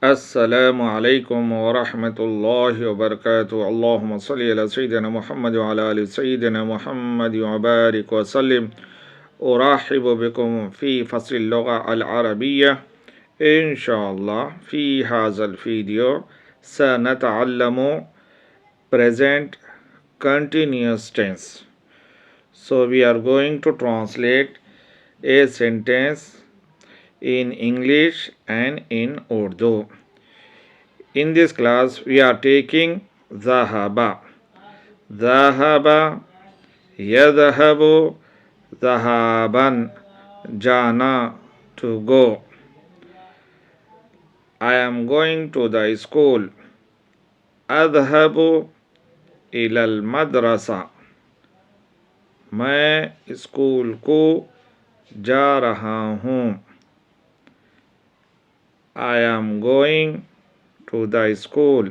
अस्सलामु अलैकुम वरहमतुल्लाहि वबरकातुहू। अल्लाहुम्मा सल्लि अला सय्यिदिना मुहम्मद व अला आलि सय्यिदिना मुहम्मद व बारिक व सल्लिम। उरहिबु बिकुम फ़ी फ़स्लिल लुग़ा अल अरबिय्या। इंशाअल्लाह फ़ी हाज़ल video सनतअल्लमु present continuous tense. So we are going to translate a sentence in English and in Urdu. In this class, we are taking Zahaba. Zahaba, Yadhabu, Zahaban, Jana, to go. I am going to the school. Adhabu ilal madrasa. मैं school को जा रहा हूँ. I am going to the school.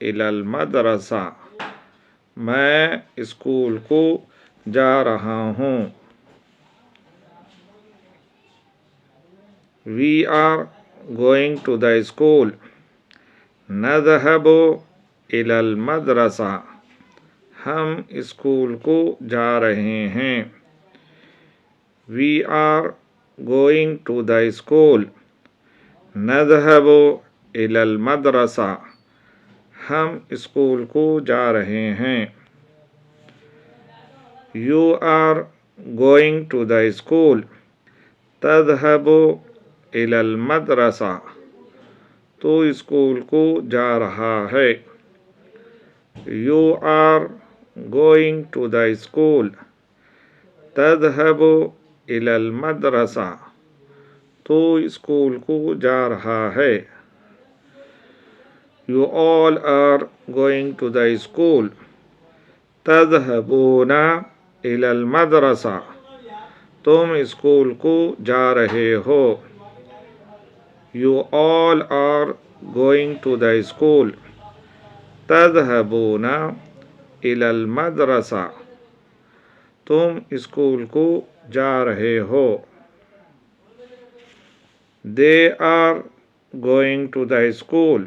इलल मदरसा. मैं school को जा रहा हूँ. We are going to the school. नज़हबु इलल मदरसा. हम स्कूल को जा रहे हैं. We are going to the school. नज़हबु इलल मदरसा. हम स्कूल को जा रहे हैं. You are going to the school. तज़हबु इलल मदरसा. तो स्कूल को जा रहा है. You are going to the school. तज़हबु इलल मदरसा. तो स्कूल को जा रहा है. You all are going to the school. तज़हबूना इलल मदरसा. तुम स्कूल को जा रहे हो. You all are going to the school. तज़हबूना इलल मदरसा. तुम स्कूल को जा रहे हो. They are going to the school.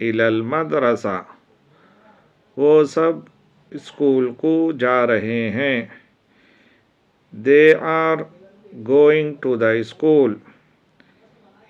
इलल मदरसा. वो सब स्कूल को जा रहे हैं. They are going to the school.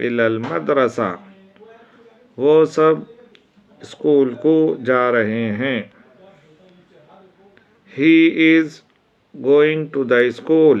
इलल मदरसा. वो सब स्कूल को जा रहे हैं. He is going to the school.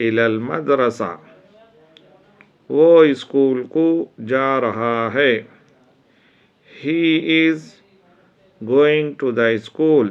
इलल मदरसा. वो स्कूल को जा रहा है. He is going to the school.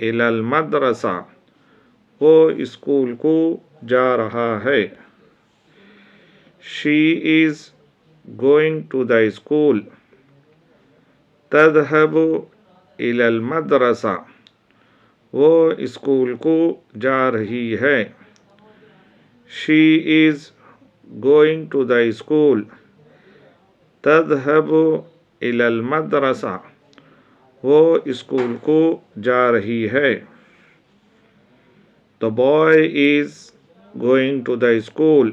इलल मदरसा. वो स्कूल को जा रहा है. She is going to the school. तज़हबु इलल मदरसा. वो स्कूल को जा रही है. She is going to the school. तज़हबु इलल मदरसा. वो स्कूल को जा रही है. The boy is going to the school.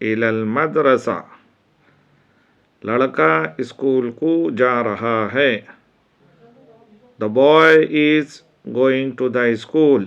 इलल मदरसा. लड़का स्कूल को जा रहा है. The boy is going to the school.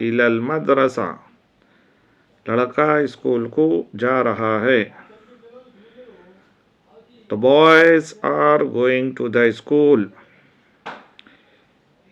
इलल मदरसा. लड़का स्कूल को जा रहा है. The boys are going to the school.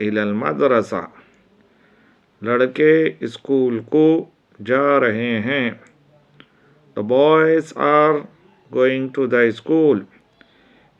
इलल मदरसा. लड़के स्कूल को जा रहे हैं. The boys are going to the school.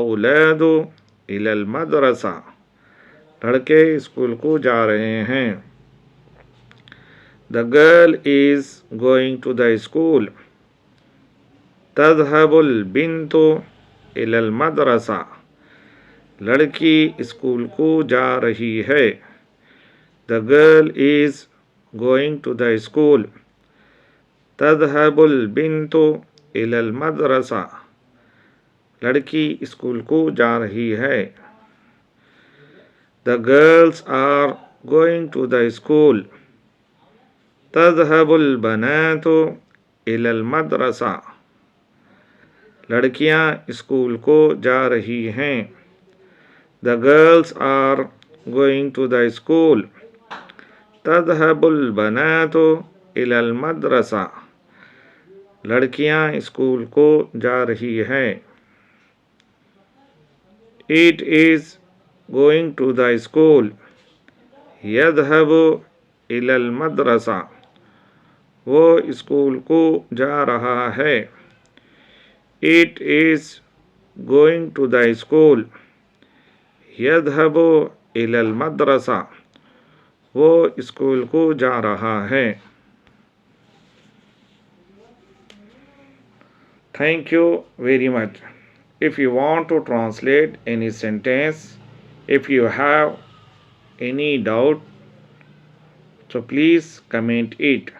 औलादु इलल मदरसा. लड़के स्कूल को जा रहे हैं. The girl is going to the school. तज़हबुल Bintu इलल मदरसा. लड़की स्कूल को जा रही है. The girl is going to the school. तज़हबुल Bintu इलल मदरसा, लड़की स्कूल को जा रही है। The girls are going to the school. तज़हबुल बनातु इलल मदरसा, लड़कियां स्कूल को जा रही हैं। The girls are going to the school. तज़हबुल बनातु इलल मदरसा, लड़कियां स्कूल को जा रही हैं। It is going to the school. यज़हबु इलल मदरसा, वो स्कूल को जा रहा है। It is going to the school. यज़हबु इलल मदरसा, वो स्कूल को जा रहा है। Thank you very much. If you want to translate any sentence, if you have any doubt, so please comment it.